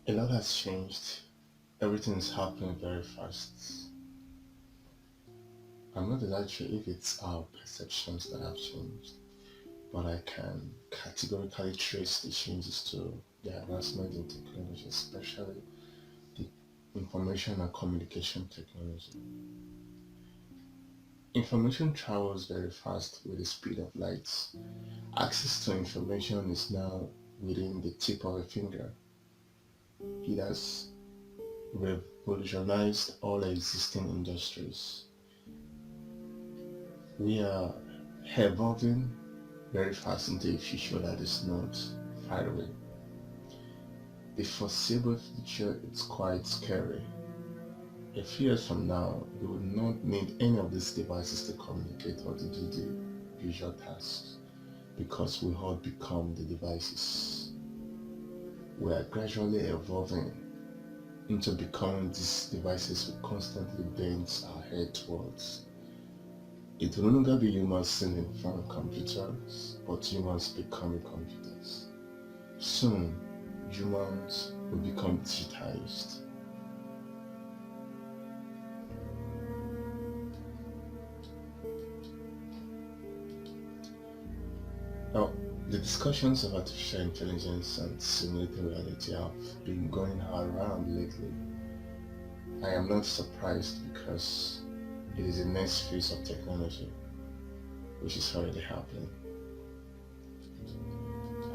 A lot has changed. Everything is happening very fast. I'm not exactly sure if it's our perceptions that have changed, but I can categorically trace the changes to the advancement in technology, especially the information and communication technology. Information travels very fast with the speed of light. Access to information is now within the tip of a finger. It has revolutionized all existing industries. We are evolving very fast into a future that is not far away. The foreseeable future is quite scary. A few years from now, we will not need any of these devices to communicate or to do the usual tasks because we all become the devices. We are gradually evolving into becoming these devices we constantly bend our head towards. It will no longer be humans sitting in front of computers, but humans becoming computers. Soon, humans will become digitized. Now, the discussions of artificial intelligence and simulated reality have been going around lately. I am not surprised because it is the next phase of technology, which is already happening.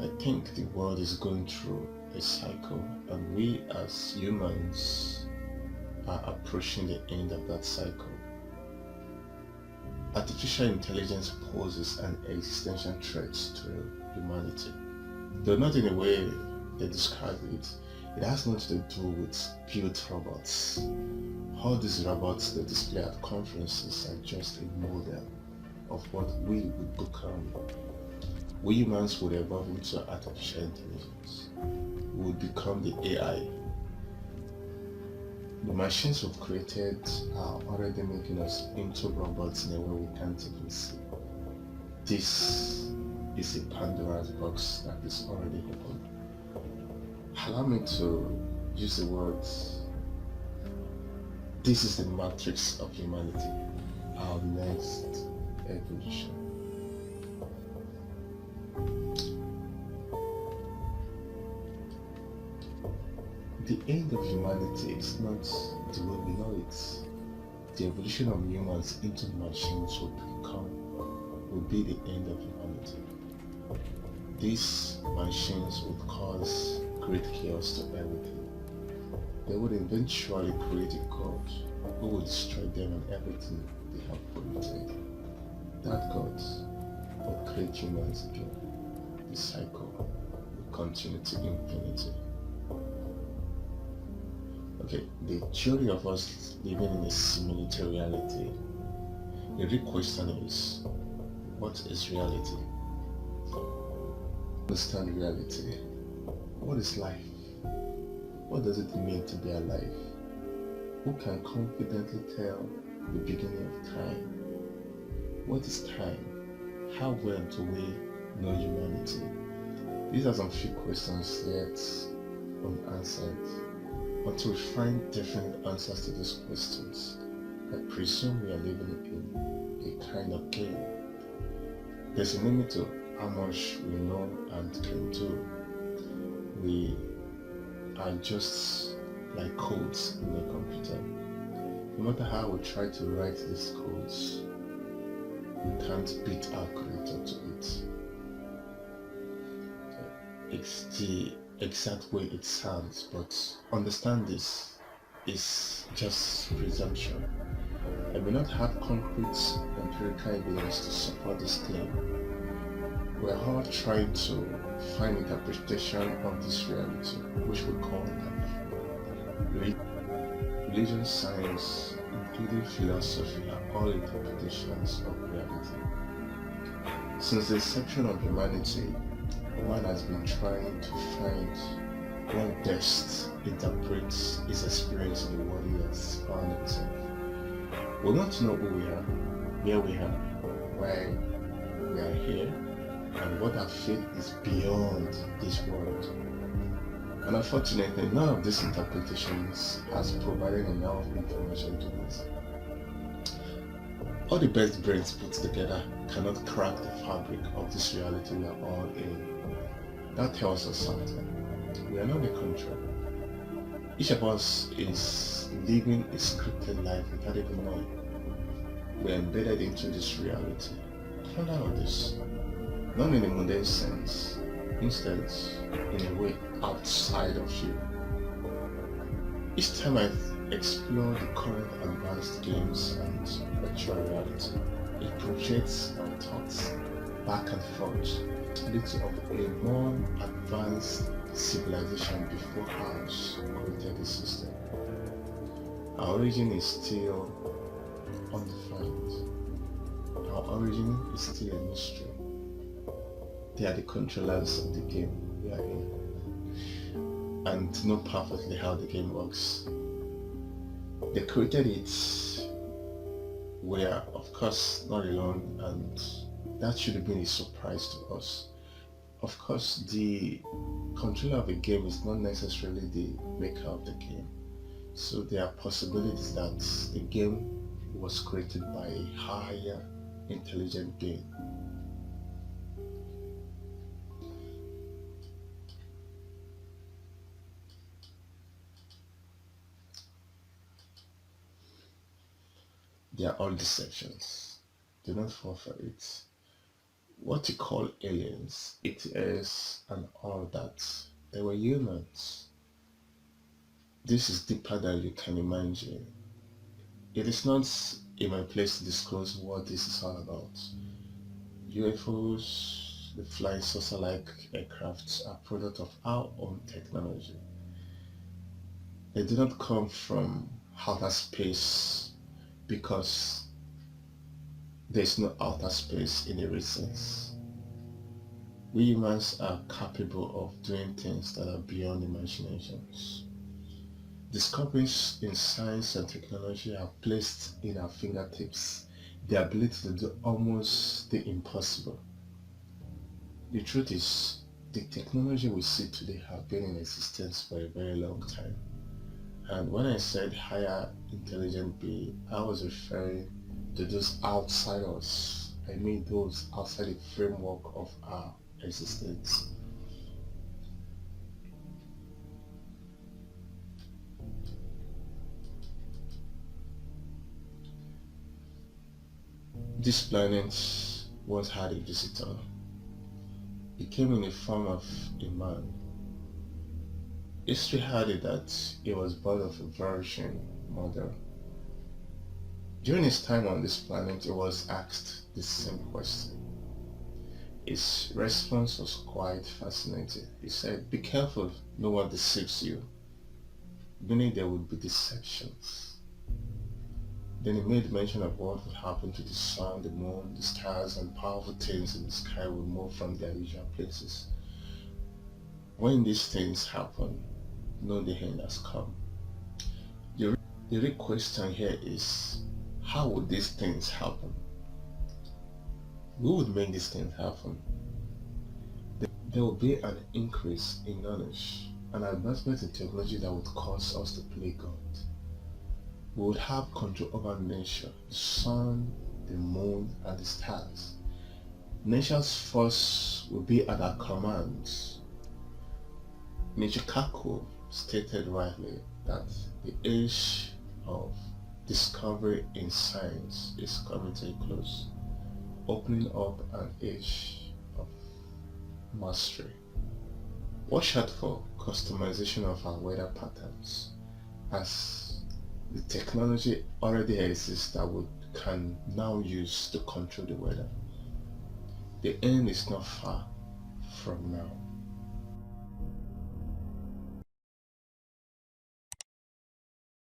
I think the world is going through a cycle, and we as humans are approaching the end of that cycle. Artificial intelligence poses an existential threat to humanity. Though not in the way they describe it, it has nothing to do with built robots. All these robots they display at conferences are just a model of what we would become. We humans would evolve into artificial intelligence. We would become the AI. The machines we've created are already making us into robots in a way we can't even see. This is a Pandora's box that is already open. Allow me to use the words, this is the matrix of humanity, our next evolution. The end of humanity is not the way we know it. The evolution of humans into machines will be the end of humanity. These machines would cause great chaos to everything. They would eventually create a God who would destroy them and everything they have created. That God will create humans again. The cycle will continue to infinity. Okay, the theory of us living in a simulated reality. The real question is, what is reality? Understand reality. What is life? What does it mean to be alive? Who can confidently tell the beginning of time? What is time? How well do we know humanity? These are some few questions yet unanswered. Until we find definite answers to these questions, I presume we are living in a kind of game. There's a limit to how much we know and can do. We are just like codes in a computer. No matter how we try to write these codes, we can't beat our creator to it. It's the exact way it sounds, but understand this is just presumption. I may not have concrete empirical evidence to support this claim. We're all trying to find interpretation of this reality, which we call life. Religion, science, including philosophy, are all interpretations of reality. Since the inception of humanity, man has been trying to find what best interprets his experience in the world he has found himself. We want to know who we are, where we are, why we are here, and what our fate is beyond this world. And unfortunately, none of these interpretations has provided enough information to us. All the best brains put together cannot crack the fabric of this reality we are all in. That tells us something. We are not in control. Each of us is living a scripted life without even knowing. We are embedded into this reality. Ponder on this. Not in a mundane sense, instead, in a way outside of you. Each time I explore the current advanced games and virtual reality, it projects my thoughts back and forth, leading to a more advanced civilization before ours created the system. Our origin is still undefined. Our origin is still a mystery. They are the controllers of the game we are in and know perfectly how the game works. They created it. We are, of course, not alone, and that should have been a surprise to us. Of course, the controller of a game is not necessarily the maker of the game. So there are possibilities that the game was created by a higher intelligent being. They are all deceptions. Do not fall for it. What you call aliens, it is and all that. They were humans. This is deeper than you can imagine. It is not in my place to disclose what this is all about. UFOs, the flying saucer-like aircrafts, are product of our own technology. They do not come from outer space because there is no outer space in a real sense. We humans are capable of doing things that are beyond imaginations. Discoveries in science and technology have placed in our fingertips the ability to do almost the impossible. The truth is, the technology we see today have been in existence for a very long time. And when I said higher intelligent being, I was referring to those outside us. I mean those outside the framework of our existence. This planet once had a visitor. He came in the form of a man. History had it that he was born of a virgin mother. During his time on this planet, he was asked the same question. His response was quite fascinating. He said, "Be careful, no one deceives you," meaning there would be deceptions. Then he made mention of what would happen to the sun, the moon, the stars, and powerful things in the sky would move from their usual places. When these things happen, know the end has come. The real question here is, how would these things happen? Who would make these things happen? There will be an increase in knowledge, an advancement in technology that would cause us to play God. We would have control over nature, the sun, the moon, and the stars. Nature's force will be at our commands. Michikaku stated rightly that the age of discovery in science is coming to a close, opening up an age of mastery. Watch out for customization of our weather patterns, as the technology already exists that we can now use to control the weather. The end is not far from now.